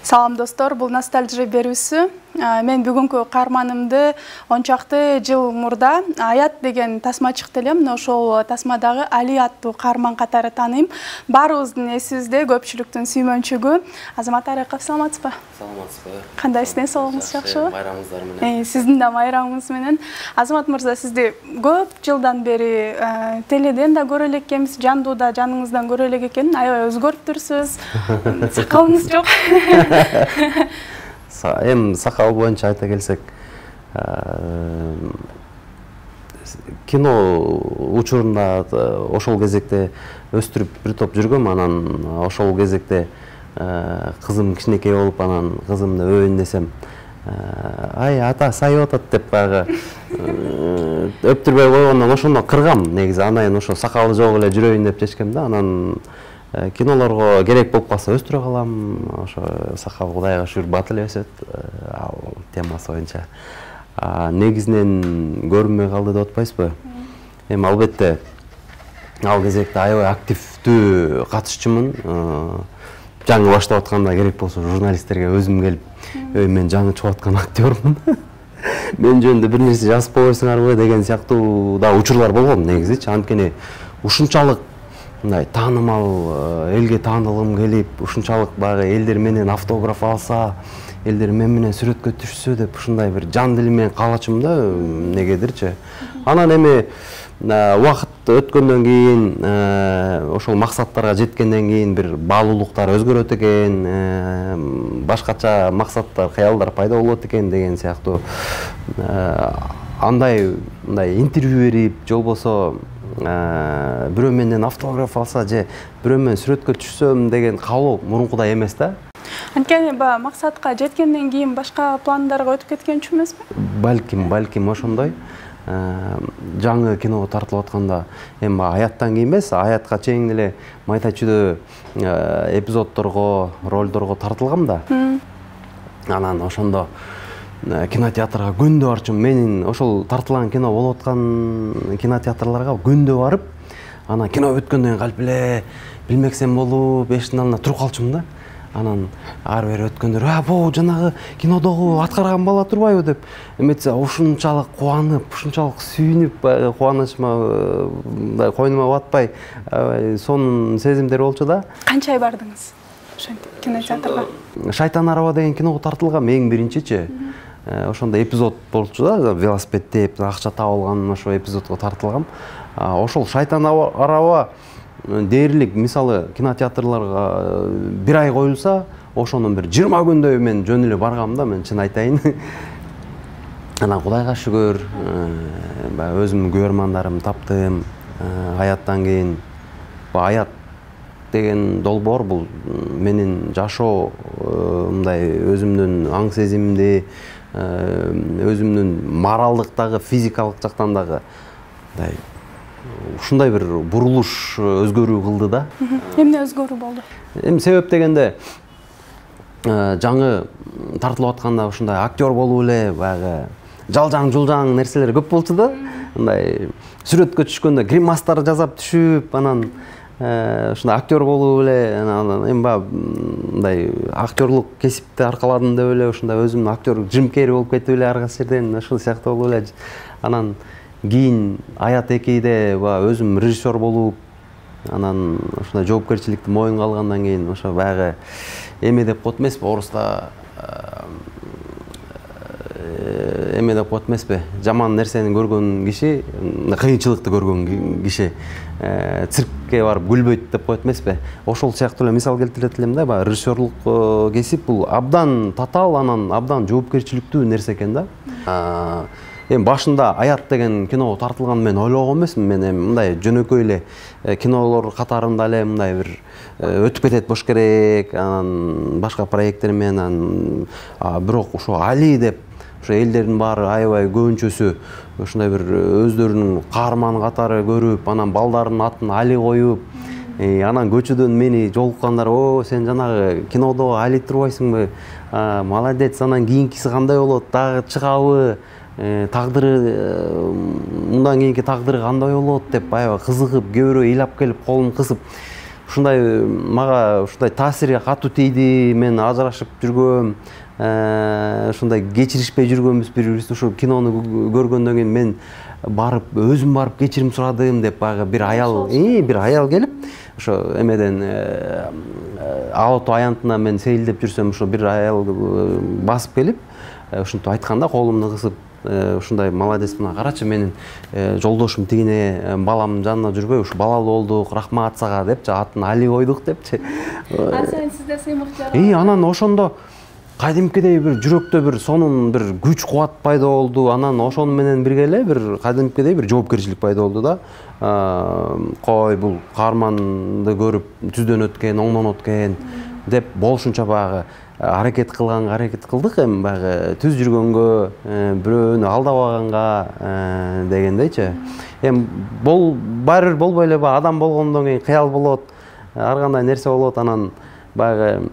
Салам достор, бул ностальжия берүүсү. Мен бүгүнкү каарманымды ончакты жыл мурда Аят деген тасма чыкты элем. Ошол тасмадагы Али аттуу каарман катары тааныйм. Баарыбыздын эсибизде көпчүлүктүн сүймөнчүгү Азамат Арыков. Саламатсызбы? Саламатсызбы. Кандайсыз, соолугуңуз жакшыбы? Майрамыңыздар менен. Сиздин да майрамыңыз менен. Азамат мырза, сизди көп жылдан бери теледен да көрө элек экенбиз, жандууда жаныңыздан көрө элек экен. Аябай өзгөрүптүрсүз. Сакалыңыз жок. Эми сакал боюнча айта келсек, кино учурунда ошол кезекте өстүрүп бир топ жүргөм, анан ошол кезекте кызым кичинекей болуп, анан кызымды өбөйүн десем, ай ата сайып атат деп баягы өптүрбөй койгондон ошондо кыргам негизи. Анан ошо сакалы жок эле жүрөйүн деп чечкем да. Анан кинолорго керек болуп калса өстүрө калам. Ошо сакал Кудайга шүгүр бат эле өсөт. Ал темасы боюнча. Негизинен көрүнбөй калды деп атпайсызбы? Эми албетте ал кезекте аябай активдүү катышчумун. Жаңы баштап атканда керек болсо журналисттерге өзүм келип, мен жаңы чыгып аткан актёрмун. Мен жөнүндө бир нерсе жазып койсуңарбы деген сыяктуу да учурлар болгон негизичи. Анткени ушунчалык мындай таанымал, элге таанылгым келип, ушунчалык баягы элдер менен автограф алса, элдер мен менен сүрөткө түшсө деп ушундай бир жан дилим менен каалачым да, негедирчи. Анан эми убакыт өткөндөн кийин, ошол максаттарга жеткенден кийин бир баалуулуктар өзгөрөт экен, башкача максаттар, кыялдар пайда болот экен деген сыяктуу андай мындай интервью берип, же болбосо бирөө менен автограф алса же бирөө менен сүрөткө түшсөм деген каалоо мурункудай эмес да. Анткени максатка жеткенден кийин башка пландарга өтүп кеткенчү эмеспи? Балким ошондой. Жаңы киного тартылып атканда эми Аяттан кийин эмес, Аятка чейин эле майта чүйдө эпизоддорго, ролдорго тартылгам да. Анан ошондо кинотеатрга күндө барчумун. Менин ошол тартылган кино болуп аткан кинотеатрларга күндө барып, анан кино бүткөндөн кийин калп эле билмексем болуп, эшиктин алдында туруп калчумун да. Анан ары бери өткөндөр, бул жанагы кинодогу аткарган бала турбайбы деп, эметсе ушунчалык кубанып, ушунчалык сүйүнүп, кубанычыма койнума батпай, сонун сезимдер болчу да. Канча ай бардыңыз ошентип кинотеатрга? Шайтан араба деген киного тартылгам эң биринчичи. Ошондо эпизод болчу да, велосипедтеп акча таап алган ошо эпизодго тартылгам. Ошол Шайтан араба дээрлик, мисалы кинотеатрларга бир ай коюлса, ошонун бир 20 күндөй мен жөн эле баргам да, мен чын айтайын. Анан Кудайга шүгүр, өзүмдүн көрөрмандарымды таптым. Аяттан кийин Аят деген долбоор бул менин жашоо, мындай өзүмдүн аң сезимимди, өзүмдүн моралдыктагы, физикалык жактан дагы мындай ушундай бир бурулуш, өзгөрүү кылды да. Эмне өзгөрүү болду? Эми себеп дегенде жаңы тартылып атканда ушундай актер болуп эле баягы жалжаң нерселер көп болчу да. Мындай сүрөткө түшкөндө гримастар жасап түшүп, анан ушундай актер болуп эле, анан эми мындай актерлук кесипти аркаладым деп эле ушундай өзүмдүн актер жимкери болуп кетип эле ар кайсы жерден ушул сыяктуу болуп эле. Анан кийин Аят 2-де өзүм режиссер болуп, анан ушундай жоопкерчиликти моюнга алгандан кийин ошо баягы эме деп коет эмеспи, орусда эме деп коет эмеспи, жаман нерсени көргөн киши, кыйынчылыкты көргөн киши циркке барып күлбөйт деп коет эмеспи. Ошол сыяктуу эле мисал келтирет элем да. Баягы режиссерлук кесип бул абдан татаал, анан абдан жоопкерчиликтүү нерсе экен да. Эми башында Аят деген киного тартылган мен ойлогон эмесмин. Мен эми мындай жөнөкөй эле кинолор катарында эле мындай бир өтүп кетет болуш керек, анан башка проекттер менен, бирок ошо Али деп ошо элдердин баары аябай көбүнчөсү ушундай бир өздөрүнүн каарманы катары көрүп, анан балдарынын атын Али коюп, анан көчөдөн мени жолуккандар, сен жанагы кинодо Али турбайсыңбы? Молодец, анан кийинкиси кандай болот? Дагы чыгабы? тагдыры мындан кийинки тагдыры кандай болот деп аябай кызыгып, кээ бирөө ыйлап келип колун кысып ушундай мага ушундай таасири катуу тийди. Мен ажырашып жүргөм, ушундай кечиришпей жүргөнбүз бири-бирибизди. Ошо кинону көргөндөн кийин мен барып өзүм барып кечирим сурадым деп баягы бир аял келип ошо эмеден ала тоо аянтына мен сейилдеп жүрсөм ошо бир аял басып келип ушинтип айтканда колумду кысып ушундай молодец, мына карачы менин жолдошум тигине баламдын жанында жүрбөй ушу балалуу болдук, рахмат сага депчи, атын Али койдук депчи. Ар сайын сизде сыймык жаралат. Анан ошондо кадимкидей бир жүрөктө бир сонун бир күч кубат пайда болду. Анан ошону менен бирге эле бир кадимкидей бир жоопкерчилик пайда болду да. Кой бул каарманды көрүп түздөн өткөн, оңдон өткөн деп болушунча баягы аракет кылдык. Эми баягы түз жүргөнгө, бирөөнү алдабаганга дегендейчи. Эми баары бир болбой эле адам болгондон кийин кыял болот, ар кандай нерсе болот. Анан баягы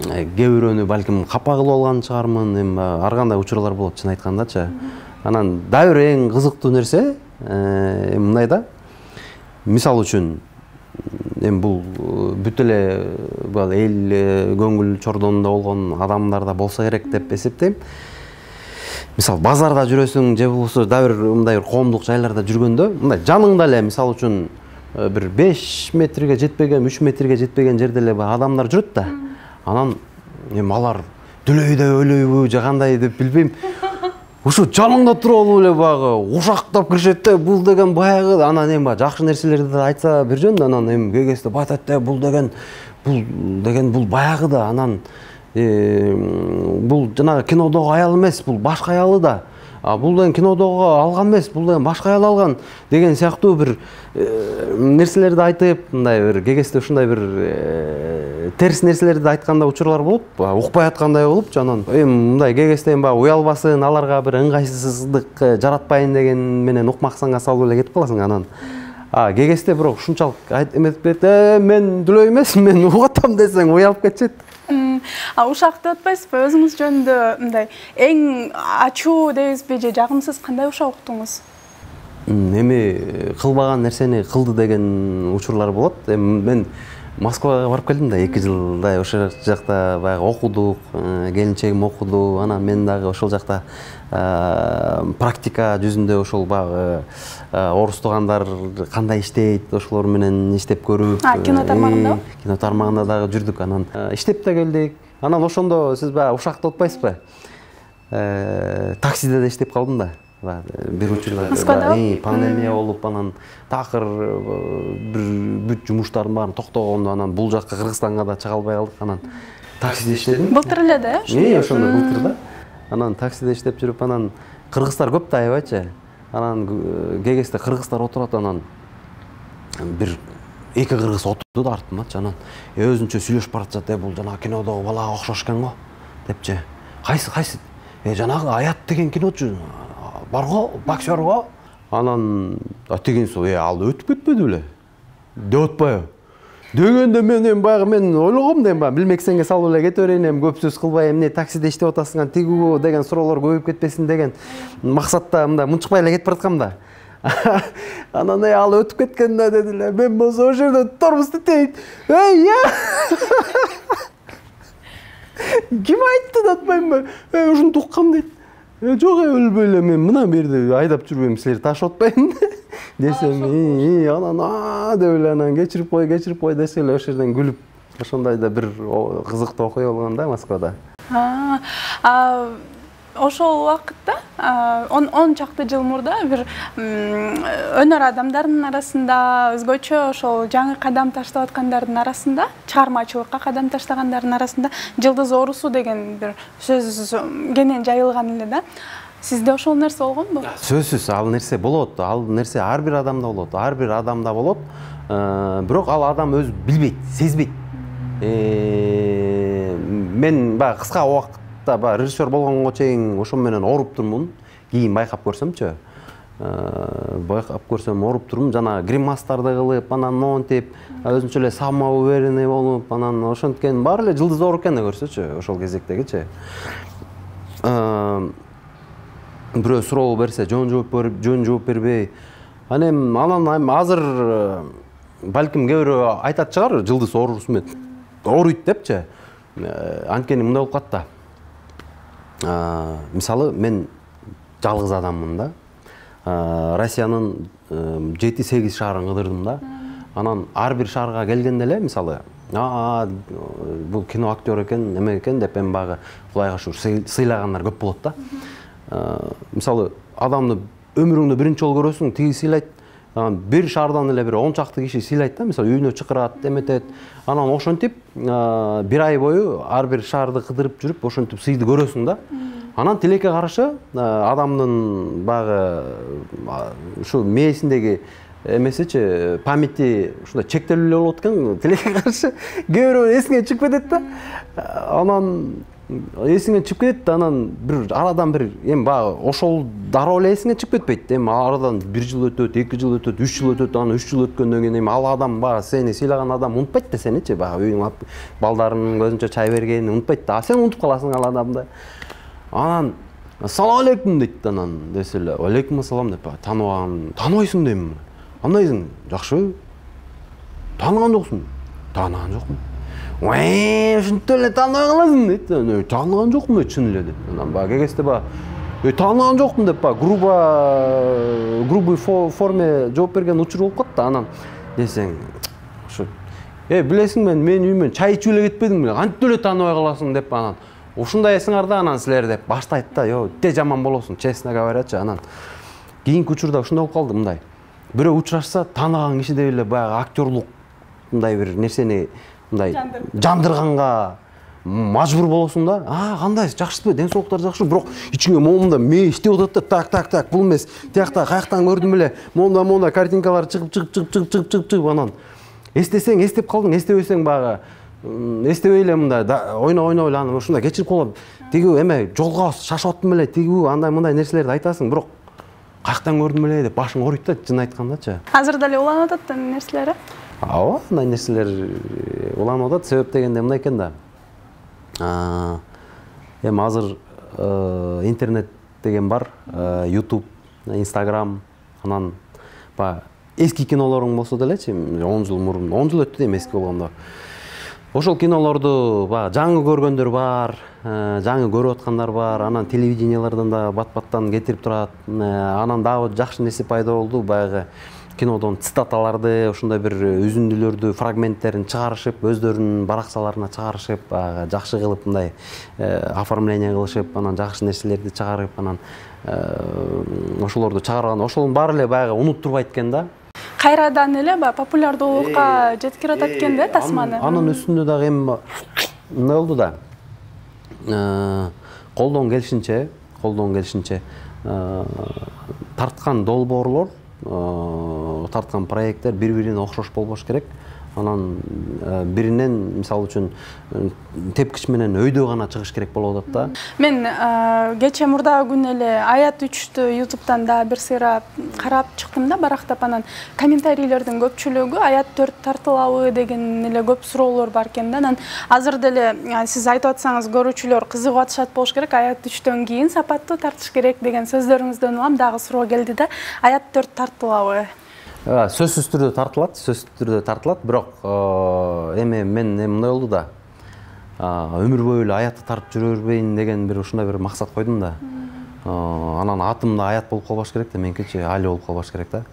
кээ бирөөнү балким капа кылып алган чыгармын. Эми ар кандай учурлар болот, чын айткандачы. Анан дагы бир эң кызыктуу нерсе мындай да. Мисалы үчүн эми бул бүт эле эл көңүл чордонунда болгон адамдарда болсо керек деп эсептейм. Мисалы базарда жүрөсүң же болбосо дагы бир мындай бир коомдук жайларда жүргөндө, мындай жаныңда эле мисалы үчүн бир 5 метрге жетпеген, 3 метрге жетпеген жерде эле адамдар жүрөт да. Анан эми алар дүлөйдө өлөйбү же кандай деп билбейм. Ошо жаныңда туруп алып эле баягы ушактап киришет да, бул деген баягы анан эми жакшы нерселерди да айтса бир жөн, анан эми кегесте айтат да, бул деген баягы да, анан бул жанагы кинодогу аял эмес, бул башка аялы да. Бул деген кинодогу алган эмес, бул деген башка аял алган деген сыяктуу бир нерселерди айтып, мындай бир кегесте ушундай бир терс нерселерди айтканда учурлар болуп, укпай аткандай болуп, анан эми мындай кегесте баягы уялбасын, аларга бир ыңгайсыздык жаратпайын деген менен укмаксанга салып эле кетип каласың. Анан кегесте бирок ушунчалык эметип кетет, мен дүлөй эмес, мен угатам десең уялып кетишет. Ушак деп атпайсызбы? Өзүңүз жөнүндө мындай эң ачуу дейбизби же жагымсыз кандай ушак уктуңуз? Эми кылбаган нерсени кылды деген учурлар болот. Эми мен Москвага барып келдим да 2 жылдай, ошол жакта баягы окудук, келинчегим окуду. Анан мен дагы ошол жакта практика жүзүндө ошол баягы орус туугандар кандай иштейт, ошолор менен иштеп көрүп, кино тармагында? Кино тармагында дагы жүрдүк. Анан иштеп да келдик. Анан ошондо сиз баягы ушакта отпайсызбы? Таксиде да иштеп калдым да. Бир учурда пандемия болуп, анан такыр бир бүт жумуштардын баарын токтогондо, анан бул жакка Кыргызстанга да чыга албай калдык. Анан таксиде иштедим. Былтыр эле да, э? Ошондо былтыр да. Анан таксиде иштеп жүрүп, анан кыргыздар көп да аябайчы. Анан кегесте кыргыздар отурат, анан бир 2 кыргыз отурду да артымачы. Анан өзүнчө сүйлөшүп баратышат, бул жанагы кинодогу балага окшош экен го депчи. Кайсы? Жанагы Аят деген киночу бар го, боксер го. Анан тегенси ал өтүп кетпеди беле? Деп атпайбы? Дегенде мен баягы мен ойлогом да, эми билмексенге салып эле кете берейин, эми көп сөз кылбай, эмне таксиде иштеп атасың, тигүү деген суроолор көбөйүп кетпесин деген максатта мындай мынчыкпай эле кетип бараткам да. Анан ал өтүп кеткен да дедилер. Мен болсо ошол жерде тормоз тетейин. Ким айтты да атпаймынбы? Ушинтип уккам дейт. Жок, өлбөй эле мен мына берди айдап жүрбөйм, силерди ташып атпайм десем, анан деп эле анан кечирип кой десе эле ошол жерден күлүп, ошондой да бир кызыктуу окуя болгон да Москвада. Ошол убакытта 10 чакты жыл мурда бир өнөр адамдардын арасында, өзгөчө ошол жаңы кадам таштап аткандардын арасында, чыгармачылыкка кадам таштагандардын арасында жылдыз оорусу деген бир сөз кенен жайылган эле да. Сизде ошол нерсе болгонбу? Сөзсүз ал нерсе болот. Ал нерсе ар бир адамда болот. Ар бир адамда болот. Бирок ал адам өзү билбейт, сезбейт. Мен баягы кыска убакытта режиссер болгонго чейин ошо менен ооруп турмун. Кийин байкап көрсөмчү. Байкап көрсөм ооруп турмун. Жана гримастарды кылып, анан монтип, өзүнчө эле самоуверенный болуп, анан ошенткен баары эле жылдыз оор экени көрсөчү ошол кезектегичи. бирөө суроо берсе жөн жооп бербей. Анан азыр балким кээ бирөө айтат чыгар, жылдыз оорусу менен ооруйт депчи. Анткени мындай болуп калат да. Мисалы мен жалгыз адаммын да. Россиянын 7-8 шаарын кыдырдым да. Анан ар бир шаарга келгенде эле мисалы бул кино актер экен, эме экен деп эми багы Кудайга шүгүр сыйлагандар көп болот да. Мисалы адамды өмүрүңдө биринчи жолу көрөсүң, тиги сыйлайт. Bir шаардан эле бир 10 чакты киши сыйлайт да, мисалы үйүнө чакырат, эметет. Анан ошентип бир ай бою ар бир шаарды кыдырып жүрүп, ошентип сыйды көрөсүң да. Анан тилекке каршы адамдын багы ушу мээсиндеги эмесичи памяти ушундай чектелүү болот экен, тилекке каршы кээ бирөө эсиңе чыгып кетет да. Анан эсиңе чыгып кетет да, анан бир арадан бир эми баягы ошол дароо эле эсиңе чыгып кетпейт. Эми арадан 1 жыл өтөт, 2 жыл өтөт, 3 жыл өтөт, анан 3 жыл өткөндөн кийин эми ал адам баягы сени сыйлаган адам унутпайт да сеничи, баягы үйүң балдарынын көзүнчө чай бергенин унутпайт да. Сен унутуп каласың ал адамды. Анан салам алейкум дейт, анан десе эле алейкум ассалам деп тааныбайсың дейм. Кандайсың? Жакшы. Тааныган жоксуң? Тааныган жокмун. Ушинтип эле тааныбай каласың дейт. Тааныган жокмун чын эле деп. Анан баягы кегесте баягы тааныган жокмун деп баягы грубый форме жооп берген учур болуп калат да. Анан десең ушу билесиң мен үйүмөн чай ичип эле кетпедиң беле, кантип эле тааныбай каласың деп анан ушундай эсиңар да анан силер деп баштайт да. Өтө жаман болосуң, честно говорячы. Анан кийинки учурда ушундай болуп калды, мындай. Бирөө учурашса таанаган киши деп эле баягы актерлук мындай бир нерсени мындай жандырганга мажбур болосуң да. Кандайсыз, жакшысызбы, ден соолуктар жакшы, бирок ичиңе момунда мээ иштеп атат да. Так, бул эмес. Тиякта каяктан көрдүм эле. Момунда картинкалар чыгып анан эстесең эстеп калдың, эстебесең баягы эстебей эле мындай ойноп эле анан ушундай кечирип коюп тиги эме жолго шашып аттым эле, тиги андай мындай нерселерди айтасың, бирок каяктан көрдүм эле деп башың ооруйт да, чын айткандачы. Азыр деле уланып атат нерселер? Ооба, мындай нерселер уланып атат. Себеп дегенде мындай экен да. Эми азыр интернет деген бар, YouTube, Instagram, анан баягы эски кинолоруң болсо делечи, 10 жыл мурун, 10 жыл өттү дейм эски болгондо. Ошол кинолорду баягы жаңы көргөндөр бар, жаңы көрүп аткандар бар, анан телевидениялардан да бат-баттан кетирип турат. Анан дагы жакшы нерсе пайда болду, баягы кинодон цитаталарды, ошондой бир үзүндүлөрдү, фрагменттерин чыгарышып, өздөрүнүн баракчаларына чыгарышып, баягы жакшы кылып мындай оформление кылышып, анан жакшы нерселерди чыгарып, анан ошолорду чыгарган, ошонун баары эле баягы унуттурбайт экен да. Кайрадан эле популярдуулукка жеткирип атат экен да тасманы. Анын үстүндө дагы эми мындай болду да. Колдон келишинче тарткан долбоорлор, тарткан проекттер бири-бирине окшош болбош керек. Анан биринен мисалы үчүн тепкич менен өйдө гана чыгыш керек болуп атат да. Мен кече мурдагы күн эле Аят 3-тү YouTube'дан да бир сыйра карап чыктым да, барактап анан комментарийлердин көпчүлүгү Аят 4 тартылабы деген эле көп суроолор бар экен да. Анан азыр деле сиз айтып атсаңыз көрүүчүлөр кызыгып атышат болуш керек. Аят 3төн кийин сапаттуу тартыш керек деген сөздөрүңүздөн улам дагы суроо келди да. Аят 4 тартылабы? Сөзсүз түрдө тартылат, бирок эми мен мындай болду да. Өмүр бою эле аятты тартып жүрө бербейин деген бир ушундай бир максат койдум да. Анан атым да аят болуп калбаш керек да, меникичи Али болуп калбаш керек да.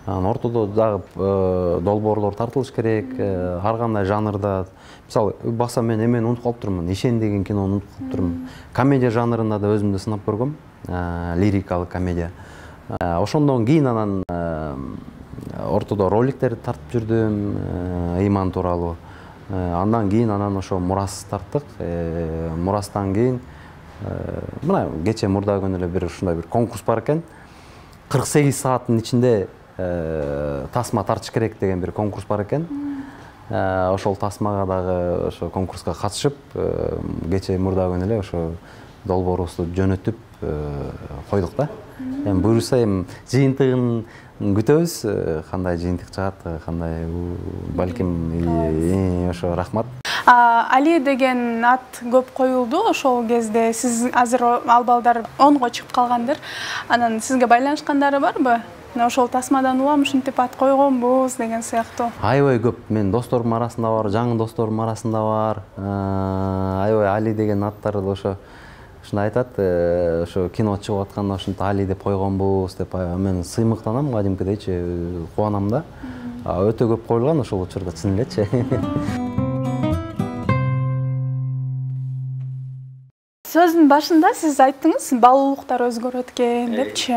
Анан ортодо дагы долбоорлор тартылыш керек, ар кандай жанрда. Мисалы, баса мен эмени унутуп калыптырмын, Ишен деген кинону унутуп калыптырмын. Комедия жанрында да өзүмдү сынап көргөм, лирикалык комедия. Ошондон кийин анан ортодо роликтерди тартып жүрдүм, ыйман тууралуу. Андан кийин ошо мурас тарттык. Мурастан кийин мына кече мурда күнү эле бир ушундай бир конкурс бар экен. 48 сааттын ичинде тасма тартыш керек деген бир конкурс бар экен. Ошол тасмага дагы ошо конкурска катышып, кече мурда күнү эле ошо долбоорубузду жөнөтүп койдук да. Эми буюрса эми жыйынтыгын күтөбүз, кандай жыйынтык чыгат, кандай балким ошо рахмат. Али деген ат көп коюлду ошол кезде. Сиз азыр ал балдар 10го чыгып калгандыр. Анан сизге байланышкандары барбы? Ошол тасмадан улам ушинтип ат койгонбуз деген сыяктуу. Аябай көп. Мен досторум арасында бар, жаңы досторум арасында бар. Аябай Али деген аттарды ошо ушундай айтат, ошо кино чыгып атканда ушинтип Али деп койгонбуз деп. Мен сыймыктанам, кадимкидейчи, кубанам да. Өтө көп коюлган ошол учурда, чын элечи. Сөздүн башында сиз айттыңыз, баалуулуктар өзгөрөт экен депчи.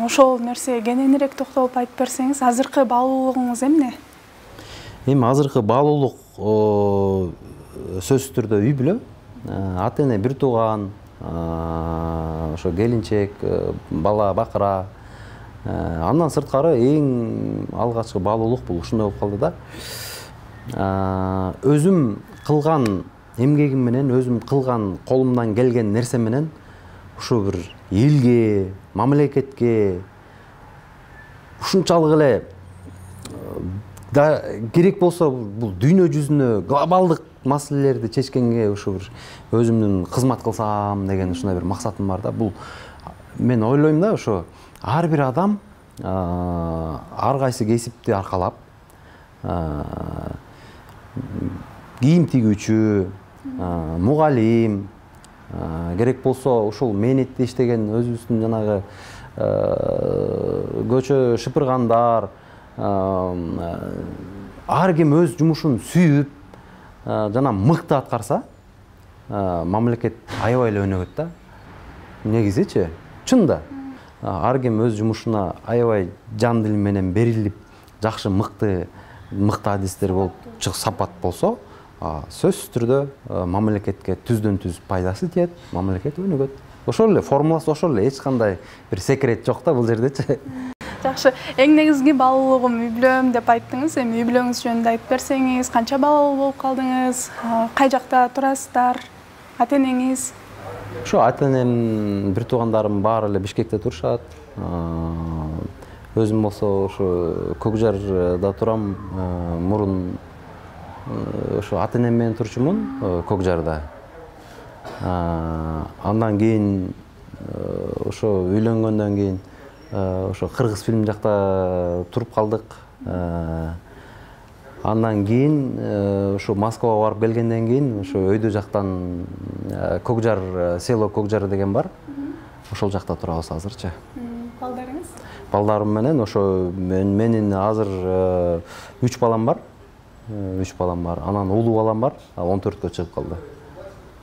Ошол нерсеге кененирээк токтолуп айтып берсеңиз, азыркы баалуулугуңуз эмне? Эми азыркы баалуулук сөзсүз түрдө үй бүлө, ата эне бир тууган, ошо келинчек, бала бакыра. Андан сырткары эң алгачкы баалуулук бул ушундай болуп калды да. Өзүм кылган эмгегим менен, өзүм кылган колумдан келген нерсе менен ушу бир элге, мамлекетке ушунчалык эле да керек болсо бул дүйнө жүзүнө глобалдык маселелерди чечкенге ушу бир өзүмдүн кызмат кылсам деген ушундай бир максатым бар да. Бул мен ойлойм да, ошо ар бир адам ар кайсы кесипти аркалап, кийим тигүүчү, мугалим, керек болсо ушул мээнетте иштеген өзүбүздүн жанагы көчө шыпыргандар, ар ким өз жумушун сүйүп, жана мыкты аткарса, мамлекет аябай эле өнүгөт да. Негизичи, чын да. Ар ким өз жумушуна аябай жан дили менен берилип, жакшы мыкты адистер болуп, сапат болсо, сөзсүз түрдө мамлекетке түздөн түз пайдасы тиет, мамлекет өнүгөт. Ошол эле формуласы, ошол эле, эч кандай бир секрет жок да бул жердечи. Жакшы. Эң негизги баалуулугум үй бүлөм деп айттыңыз. Эми үй бүлөңүз жөнүндө айтып берсеңиз, канча балалуу болуп калдыңыз? Кай жакта турасыздар? Ата энеңиз? Ошо ата энем, бир туугандарым баары эле Бишкекте турушат. Өзүм болсо ошо Көкжарда турам. Мурун ошо ата энем менен турчумун Көкжарда. Андан кийин ошо үйлөнгөндөн кийин ошо Кыргыз фильм жакта туруп калдык. Андан кийин ошо Москвага барып келгенден кийин ошо өйдө жактан Көкжар, село Көкжар деген бар. Ошол жакта турабыз азырчы. Балдарыңыз? Балдарым менен ошо менин азыр 3 балам бар. 3 балам бар. Анан улуу балам бар, 14кө чыгып калды.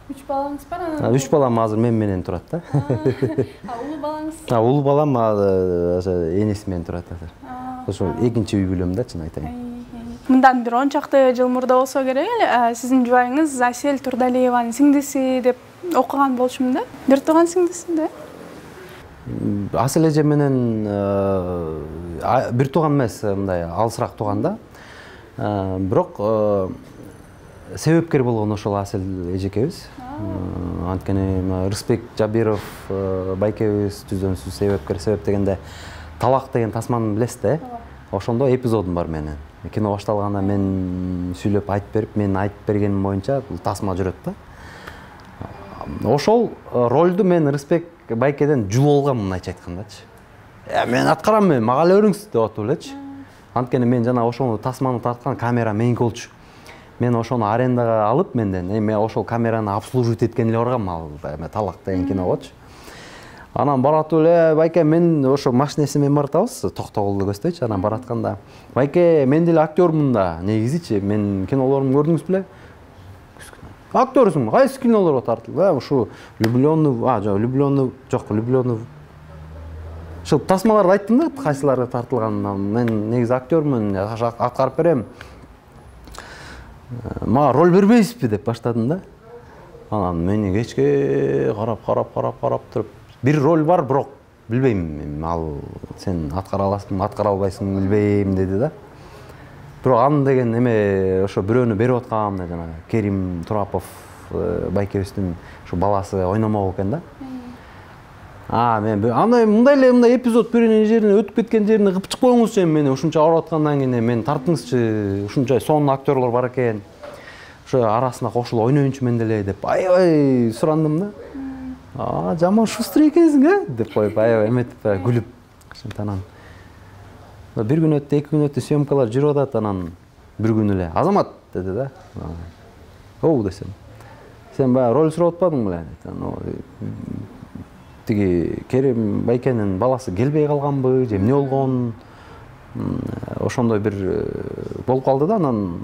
3 балаңыз бар, анан 3 балам азыр мен менен турат да. Улуу балаңыз? Улуу балам энеси менен турат азыр. Ошо экинчи үй бүлөм да, чын айтайын. Мындан бир 10 чакты жыл мурда болсо керек эле, сиздин жубайыңыз Асель Турдалиеванын сиңдиси деп окуган болчумун да. Бир тууган сиңдиси да. Асель эже менен бир тууган эмес, мындай алысыраак тууган да. Бирок себепкер болгон ошол Асель эжекебиз. Анткени Рысбек Жабиров байкебиз түздөн-түз себепкер. Себеп дегенде Талак деген тасманы билесиз да. Ошондо эпизодум бар менин. Кино башталганда мен сүйлөп айтып берип, мен айтып бергеним боюнча бул тасма жүрөт да. Ошол ролду мен Рысбек байкеден жулуп алгам, мындайча айткандачы. Мен аткарам, мага эле бериңиз деп атып элечи. Анткени мен жана ошону тасманы тарткан камера меники болчу. Мен ошону арендага алып менден, мен ошол камераны обслуживать эткен эле баргам, ал Талак деген киногочу. Анан баратып эле, байке, мен ошо машинеси менен баратабыз, Токтогулду көздөйчү. Анан баратканда, байке, мен деле актёрмун да, негизичи, мен кинолорумду көрдүңүз беле? Актёрсуң, кайсы кинолорго тартылды? Ушу влюблённый, ошол тасмаларды айттым да, кайсыларга тартылганын. Мен негизи актёрмун, аткарып берем. Мага роль бербейсизби деп баштадым да. Анан мени кечке карап туруп, бир роль бар, бирок билбейм, ал сен аткара аласың, аткара албайсың, билбейм деди да. Бирок аны деген эме ошо бирөөнү берип аткам, жана Керим Турапов байкебиздин ошо баласы ойномок экен да. Мен андай мындай эпизод биринин жерине өтүп кеткен жерине кыпчык коюңузчу, мени ушунча ооруп аткандан кийин мен тартыңызчы, ушунча сонун актерлор бар экен. ошо арасына кошулуп ойноюнчу мен деле деп аябай сурандым да. Жаман шустр экенсиң деп коюп аябай эметип күлүп анан бир күн өттү, 2 күн өттү, съемкалар жүрүп атат, анан бир күн эле Азамат деди да. Оу десем. Сен баягы роль сурап атпадың беле? Тиги Керим байкенин баласы келбей калганбы, же эмне болгон? Ошондой бир болуп калды да, анан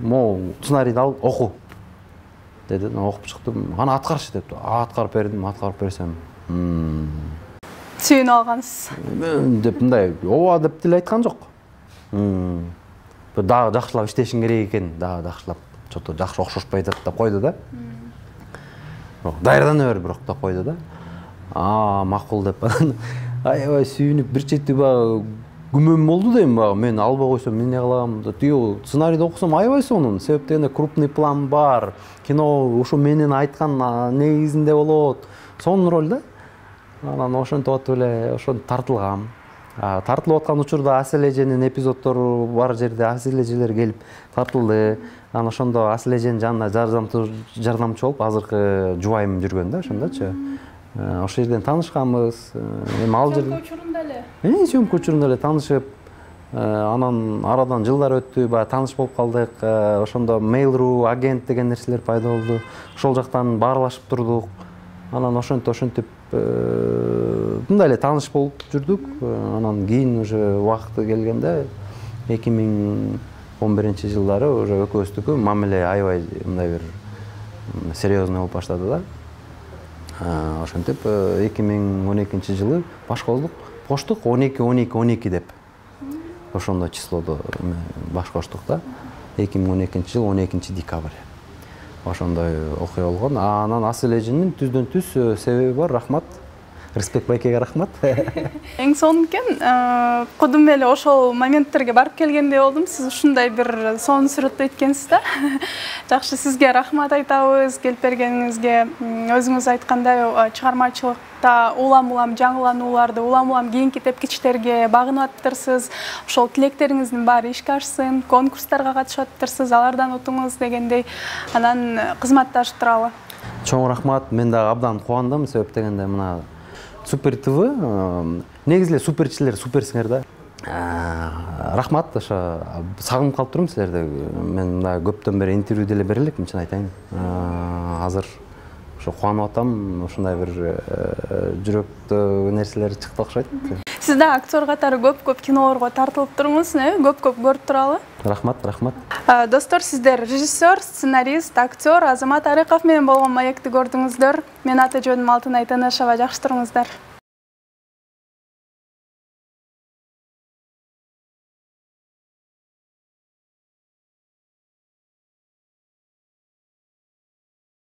могу сценарийди алып оку деди. Окуп чыктым. Аны аткарчы депти. Аткарып бердим, аткарып берсем. Сүйүнүп алгансыз. Деп мындай ооба деп деле айткан жок. Дагы жакшылап иштешиң керек экен, дагы жакшылап, чото жакшы окшошпой атат деп койду да. Даярдана бер бирок деп койду да. Макул деп аябай сүйүнүп бир чети баягы күмөн болду дейм баягы. Мен албай койсом эмне кылам? Тиги сценарийди окусам аябай сонун. Себеп дегенде крупный план бар. Кино ушу менин айткан негизинде болот. Сонун роль да. Анан ошентип атып эле ошентип тартылгам. Тартылып аткан учурда Асел эженин эпизоддору бар жерде Асел эжелер келип тартылды. Анан ошондо Асел эженин жанына жардамчы болуп азыркы жубайым жүргөн да, ошондочу. Ошол жерден таанышканбыз. Эми ал жерде Сөмкө учурунда эле. Сөмкө учурунда эле таанышып, анан арадан жылдар өттү, баягы тааныш болуп калдык. Ошондо Mail.ru агент деген нерселер пайда болду. Ошол жактан баарлашып турдук. Анан ошентип мындай эле тааныш болуп жүрдүк. Анан кийин уже убакыты келгенде 2011-жылдары уже экөөбүздүкү мамиле аябай мындай бир серьезный болуп баштады да. Ошентип 2012-жылы баш коштук 12-12-12 деп. Ошондой числодо баш коштук да. 2012-жыл 12-декабрь. Ошондой окуя болгон. Анан Асел эженин түздөн түз себеби бар. Рахмат. Рысбек байкеге рахмат. Эң сонун экен. Кудум эле ошол моменттерге барып келгендей болдум. Сиз ушундай бир сонун сүрөттө эткенсиз да. Жакшы, сизге рахмат айтабыз келип бергениңизге. Өзүңүз айткандай чыгармачылыкта улам-улам жаңыланууларды, улам-улам кийинки тепкичтерге багынып атыптырсыз. Ошол тилектериңиздин баары ишке ашсын, конкурстарга катышып атыптырсыз, алардан утуңуз дегендей. Анан кызматташып туралы. Чоң рахмат. Мен дагы абдан кубандым, себеп дегенде мына Супер ТВ негизи эле суперчилер суперсиңер да. Рахмат, ошо сагынып калып турмун силерди. Мен мына көптөн бери интервью деле бере элекмин, чын айтайын. Азыр ошо кубанып атам, ушундай бир жүрөктө нерселер чыкты окшойт. Сиз да актер катары көп кинолорго тартылып турмусуз, көп көрүп туралы. Рахмат, рахмат. Достор, сиздер режиссер, сценарист, актер Азамат Арыков менен болгон маекти көрдүңүздөр. Мен аты жөнүм Алтынай Тынышева, жакшы туруңуздар.